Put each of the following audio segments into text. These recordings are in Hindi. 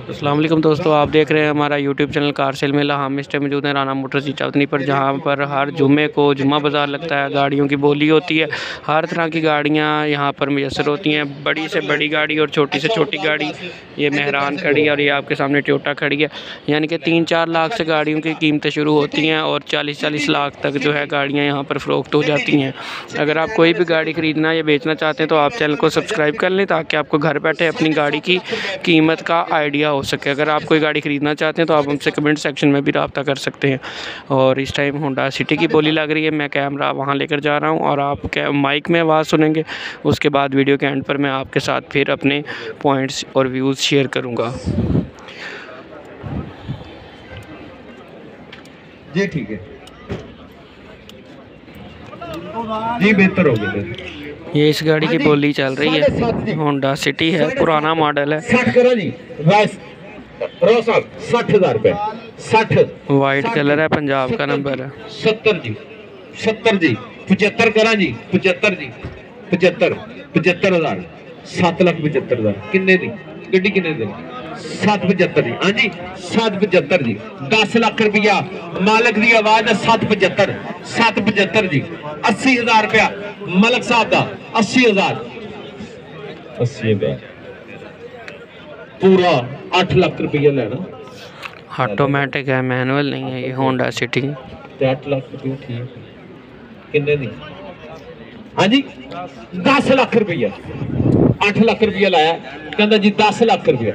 अस्सलाम वालेकुम दोस्तों, आप देख रहे हैं हमारा यूट्यूब चैनल कार सेल मेला। हम इस टाइम मौजूद हैं राना मोटर्स चावतनी पर, जहां पर हर जुम्मे को जुम्मा बाज़ार लगता है। गाड़ियों की बोली होती है, हर तरह की गाड़ियां यहां पर मैसर होती हैं। बड़ी से बड़ी गाड़ी और छोटी से छोटी गाड़ी। ये मेहरान खड़ी है और ये आपके सामने टोयोटा खड़ी है। यानी कि 3-4 लाख से गाड़ियों की कीमतें शुरू होती हैं और 40-40 लाख तक जो है गाड़ियाँ यहाँ पर फ़रोख्त हो जाती हैं। अगर आप कोई भी गाड़ी ख़रीदना या बेचना चाहते हैं तो आप चैनल को सब्सक्राइब कर लें, ताकि आपको घर बैठे अपनी गाड़ी की कीमत का आइडिया हो सके। अगर आप कोई गाड़ी ख़रीदना चाहते हैं तो आप हमसे कमेंट सेक्शन में भी रब्ता कर सकते हैं। और इस टाइम होंडा सिटी की बोली लग रही है। मैं कैमरा वहाँ लेकर जा रहा हूँ और आप माइक में आवाज़ सुनेंगे। उसके बाद वीडियो के एंड पर मैं आपके साथ फिर अपने पॉइंट्स और व्यूज़ शेयर करूँगा। जी ठीक है जी, बेहतर हो गया। ये इस गाड़ी की बोली चल रही है, होंडा सिटी है, पुराना मॉडल है। 60 करो जी, बस रो साहब 60,000 रुपए। 60 वाइट कलर है, पंजाब का नंबर है। 70 जी, 70 जी, 75 करा जी, 75 जी, 75,000, 7,75,000 किन्ने दी गड्डी किन्ने दी? 775 जी। हाँ जी 775 जी, 10 लाख रुपया मालिक की आवाज है। 775 जी, 80,000 रुपया मालिक साहब का। 80,000 पूरा 8 लाख रुपया लेना। ऑटोमेटिक है, मैनुअल नहीं है ये होंडा सिटी। 8 लाख रुपया ठीक किन्ने दी? हाँ जी 10 लाख रुपया, 8 लाख रुपया लाया, कहता जी 10 लाख रुपया।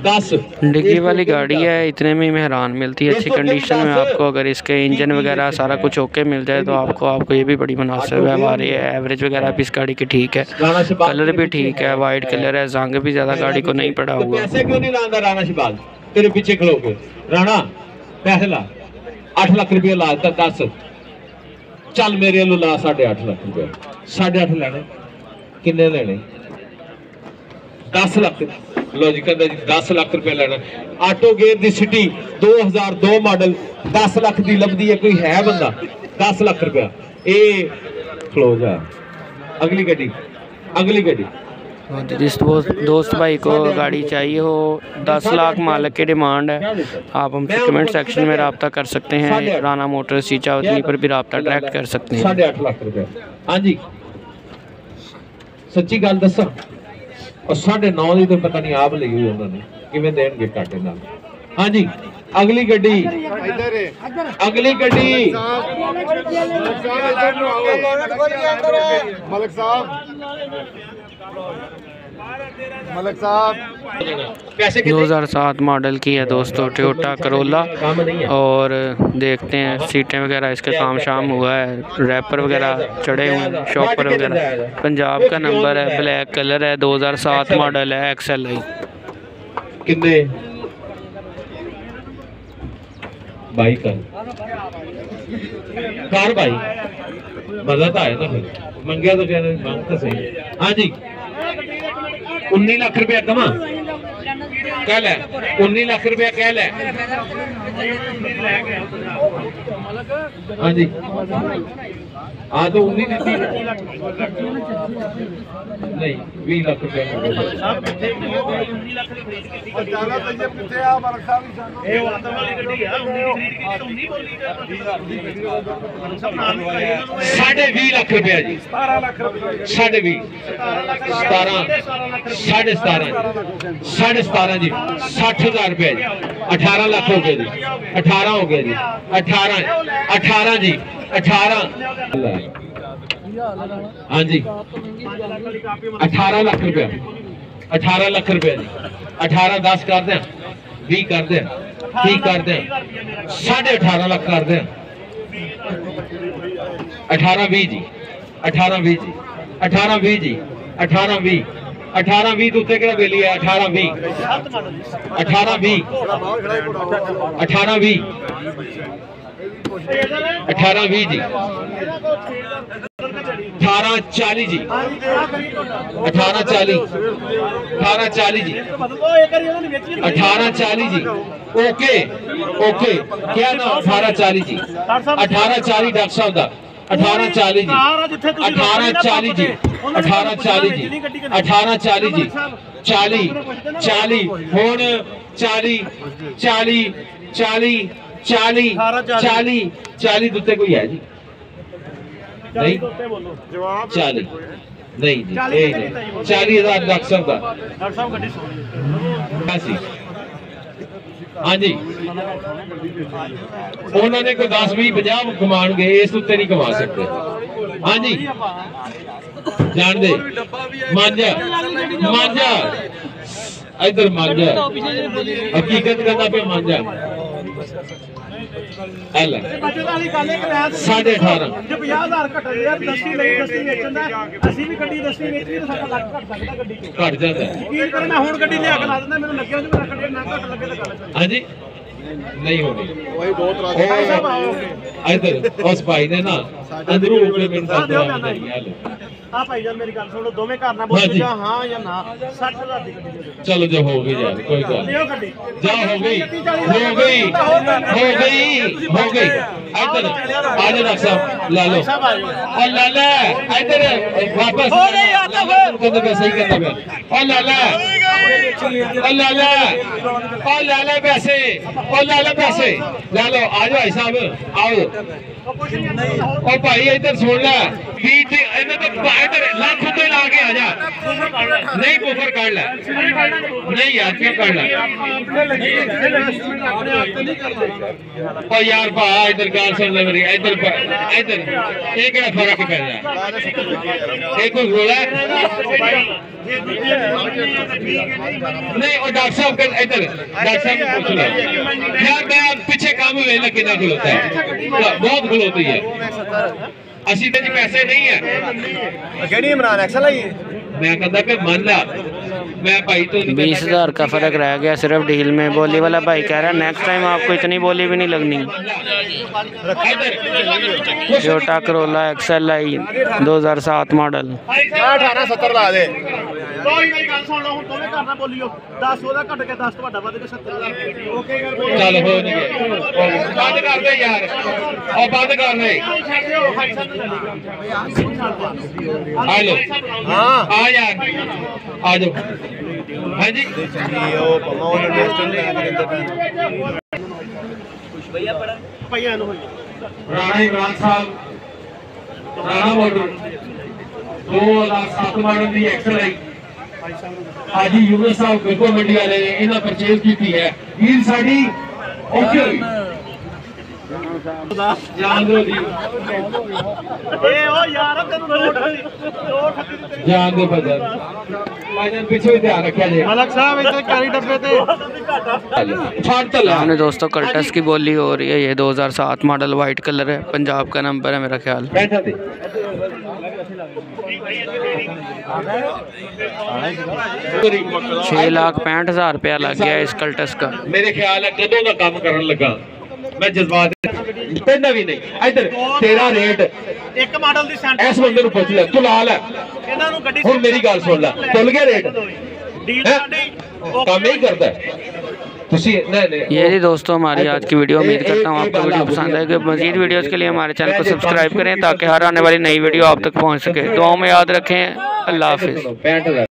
10 डिग्गी वाली गाड़ी है, इतने में ही मेहरान मिलती है अच्छी कंडीशन में आपको। अगर इसके इंजन वगैरह सारा कुछ ओके मिल जाए तो आपको ये भी बड़ी मुनासिब है। हमारी एवरेज वगैरह भी इस गाड़ी की ठीक है, कलर भी ठीक है, वाइट कलर है, जंग भी ज़्यादा गाड़ी को नहीं पड़ा हुआ। पैसे क्यों नहीं लाता राणा शहबाज तेरे पीछे खड़ो के? राणा पैसे ला, 8 लाख रुपया ला। 10 चल मेरे लो ला 8.5 लाख रुपया। 8.5 लेने किन्ने लेने? 10 लाख। लो जी कहता जी 10 लाख रुपया लेना। ऑटो गेयर दी सिटी 2002 मॉडल 10 लाख दी लभदी है, कोई है बंदा? 10 लाख रुपया ए खलो जा। अगली गड्डी जिस दोस्त भाई को गाड़ी चाहिए हो, 10 लाख मालिक की डिमांड है। आप हमसे कमेंट सेक्शन में रब्ता कर सकते हैं। राना मोटर्स चावतनी पर भी रब्ता डायरेक्ट कर सकते हैं। 8.5 लाख रुपया। हाँ जी सच्ची गल दसा, और 9.5 की तो पता नहीं आप ली हुई उन्होंने किवें देणगे काटे नाल। हाँ जी अगली गड्डी मलिक साहब 2007 मॉडल की है दोस्तों, टोयोटा करोला। और देखते हैं सीटें वगैरह इसके काम शाम हुआ है, रैपर वगैरह चढ़े हुए हैं, शॉपर वगैरह। पंजाब का नंबर है, ब्लैक कलर है, 2007 मॉडल है, XLI। कितने भाई कार भाई मजा तो आया ना, फिर मंगया तो कहने मांग तो सही। हाँ जी 19 लाख रुपया कमा कह ले, 19 लाख रुपया कह ले। हाँ जी हाँ तो 19 नहीं 20 लाख रुपया। साढ़े 20 लाख रुपया जी, 20.5 17 17 जी, 60,000 रुपया जी। 18 लाख हो गया जी, 18 हो गया जी, 18 जी, 18। हाँ जी 18 लाख रुपया, 18 लाख रुपया जी। 18 10 कर दें, 20 कर दें, 30 कर दें, 18.5 लाख कर दें। 18 20 जी, 18 20 जी, 18 20 जी, 18 20, 18 20 उत्ते केड़ा बेली है? 18 20, 18 20, 18 20, 18 20 जी, 18 40 जी, 18 40, 18 40 जी, 18 40 जी। ओके क्या ना 18 40 जी, 18 40 डॉक्टर साहब का 1840 जी 1840 जी 1840 जी 1840 जी 40 40 ਹੁਣ 40 40 40 40 40 40 ਦੁੱਤੇ ਕੋਈ ਹੈ ਜੀ ਨਹੀਂ 40 ਨਹੀਂ ਜੀ ਇਹ ਨਹੀਂ 40,000 ਡਾਕਟਰ ਸਾਹਿਬ ਦਾ ਡਾਕਟਰ ਸਾਹਿਬ ਗੱਡੀ ਸੋਹਣੀ ਸੀ ਹਾਂਜੀ ਉਹਨਾਂ ਨੇ ਕੋਈ 10 20 50 ਕਮਾਣਗੇ ਇਸ ਉੱਤੇ ਨਹੀਂ ਕਮਾ ਸਕਦੇ ਹਾਂਜੀ ਜਾਣਦੇ ਮਾਂਜਾ ਮਾਂਜਾ ਇਧਰ ਮਾਂਜਾ ਹਕੀਕਤ ਕਰਦਾ ਪਿਆ ਮਾਂਜਾ ਐਲਾ 18.5 ਜੇ 50,000 ਘਟ ਗਿਆ ਦਸਤੀ ਲਈ ਦਸਤੀ ਵੇਚਣ ਦਾ ਅਸੀਂ ਵੀ ਗੱਡੀ ਦਸਤੀ ਵੇਚੀ ਤਾਂ ਸਾਡਾ ਲੱਖ ਘਟ ਸਕਦਾ ਗੱਡੀ ਚੋਂ ਘਟ ਜਾਂਦਾ ਯਕੀਨ ਕਰੋ ਮੈਂ ਹੁਣ ਗੱਡੀ ਲਿਆ ਕੇ ਲਾ ਦਿੰਦਾ ਮੈਨੂੰ ਲੱਗਿਆ ਜੀ ਮੇਰਾ ਗੱਡੀ ਨਾ ਘਟ ਲੱਗੇ ਤਾਂ ਗੱਲ ਹਾਂਜੀ ਨਹੀਂ ਹੋਣੀ ਕੋਈ ਦੋ ਤਰ੍ਹਾਂ ਇਧਰ ਉਸ ਭਾਈ ਨੇ ਨਾ ਅੰਦਰੋਂ ਉਪਲੇ ਮਿੰਟ ਦਾ ਆ ਭਾਈ ਜਾਨ ਮੇਰੀ ਗੱਲ ਸੁਣ ਲਓ ਦੋਵੇਂ ਘਰ ਨਾਲ ਬੋਲ ਜਾ ਹਾਂ ਜਾਂ ਨਾ 60,000 ਦੀ ਗੱਡੀ ਦੇ ਦਿਓ ਚਲੋ ਜੋ ਹੋ ਗਈ ਯਾਰ ਕੋਈ ਗੱਲ ਲਿਓ ਗੱਡੀ ਜਾ ਹੋ ਗਈ ਹੋ ਗਈ ਹੋ ਗਈ ਹੋ ਗਈ ਇਧਰ ਆ ਜਾ ਡਾਕਟਰ ਸਾਹਿਬ ਲੈ ਲਓ ਉਹ ਲੈ ਲੈ ਇਧਰ ਵਾਪਸ ਹੋ ਗਈ ਆ ਤਾਂ ਫਿਰ ਕਹਿੰਦੇ ਮੈਂ ਸਹੀ ਕਹਿੰਦਾ ਪਿਆ ਉਹ ਲੈ ਲੈ ਉਹ ਲੈ ਲੈ ਉਹ ਲੈ ਲੈ ਪੈਸੇ ਉਹ ਲੈ ਲੈ ਪੈਸੇ ਲੈ ਲਓ ਆ ਜਾਓ ਭਾਈ ਸਾਹਿਬ ਆਓ ਉਹ ਭਾਈ ਇੱਧਰ ਸੁਣ ਲੈ ਵੀ ਤੇ ਇਹਨਾਂ ਤੋਂ ਇਧਰ ਲੱਖ ਰੁਪਏ ਲਾ ਕੇ ਆ ਜਾ ਨਹੀਂ ਬੁਫਰ ਕੱਢ ਲੈ ਨਹੀਂ ਯਾਰ ਕਿਉਂ ਕੱਢ ਲੈ ਉਹ ਯਾਰ ਭਾ ਇੱਧਰ ਗੱਲ ਸੁਣ ਲੈ ਮੇਰੀ ਇੱਧਰ ਇੱਧਰ ਇਹ ਕਿਹੜਾ ਫਰਕ ਪੈ ਰਿਹਾ ਇਹ ਕੋਈ ਰੋਲਾ ਨਹੀਂ ਉਹ ਡਾਕਟਰ ਸਾਹਿਬ ਇੱਧਰ ਡਾਕਟਰ ਸਾਹਿਬ ਨੂੰ ਪੁੱਛ ਲਓ ਯਾਰ ਮੈਂ ਪਿੱਛੇ ਕੰਮ ਵੇਖ ਲੈ ਕਿੰਨਾ ਖਲੋਤਾ ਹੈ ਬਹੁਤ ਖਲੋਤੀ ਹੈ ਅਸੀਂ ਤੇ ਪੈਸੇ ਨਹੀਂ ਹੈ ਕਿਹੜੀ ਇਮਰਾਨ ਐਕਸਲ ਆਈ मैं कहता कि मान ला मैं भाई तो 20,000 का फर्क रह गया सिर्फ डील में। बोली वाला भाई कह रहा है नेक्स्ट टाइम आपको इतनी बोली भी नहीं लगनी। टोयोटा करोला XLI 2007 मॉडल 1870 ला दे ਕੋਈ ਨਹੀਂ ਗੱਲ ਸੁਣ ਲਓ ਹੁਣ ਦੋਵੇਂ ਘਰ ਨਾਲ ਬੋਲੀਓ 10 ਉਹਦਾ ਘਟ ਕੇ 10 ਤੁਹਾਡਾ ਵੱਧ ਕੇ 70,000 ਓਕੇ ਕਰ ਚੱਲ ਹੋ ਨਹੀਂ ਗਿਆ ਬੰਦ ਕਰ ਦੇ ਯਾਰ ਉਹ ਬੰਦ ਕਰ ਦੇ ਆ ਲੋ ਹਾਂ ਆ ਯਾਰ ਆ ਜਾਓ ਹਾਂਜੀ ਉਹ ਪਮਾ ਉਹਨੇ ਨੈਕਸਟ ਭਈਆ ਪੜਾ ਭਈਆ ਨੂੰ ਹੋਈ ਰਾਣਾ ਇਮਰਾਨ ਸਾਹਿਬ ਰਾਣਾ ਮੋਟਰ 2007 ਮਾਡਲ ਦੀ XLI आज यूएस साहब बिल्कुल मंडी वाले ने इन्हें परचेज की है हील साड़ी ओके हुई जान दो दी ए ओ यार तेनु नोट जान दो बजन भाईजान पीछे ध्यान रखा जे मलक साहब इधर कैरी डब्बे ते फाड़ तला हमने दोस्तों कल्टस की बोली हो रही है। ये 2007 मॉडल वाइट कलर है, पंजाब का नंबर है मेरा ख्याल। बैठा दे 6,65,000 रुपया लग गया इस कल्टस का। मेरे ख्याल है कदों का काम करने लगा मैं जज्बात कहना भी नहीं इधर तेरा रेट एक मॉडल दी सेंटर इस बंदे ਨੂੰ ਪੁੱਛ ਲੈ ਤੂੰ ਲਾ ਲੈ ਇਹਨਾਂ ਨੂੰ ਗੱਡੀ ਹੁਣ ਮੇਰੀ ਗੱਲ ਸੁਣ ਲੈ ਤੁਲ ਗਿਆ ਰੇਟ ਡੀਲ ਸਾਡੀ ਕੰਮ नहीं करता ये जी दोस्तों हमारी आज की वीडियो। उम्मीद करता हूँ आपको वीडियो पसंद आएगी। मजीद वीडियोस के लिए हमारे चैनल को सब्सक्राइब करें ताकि हर आने वाली नई वीडियो आप तक पहुँच सके। दुआओं में याद रखें। अल्लाह हाफिज़।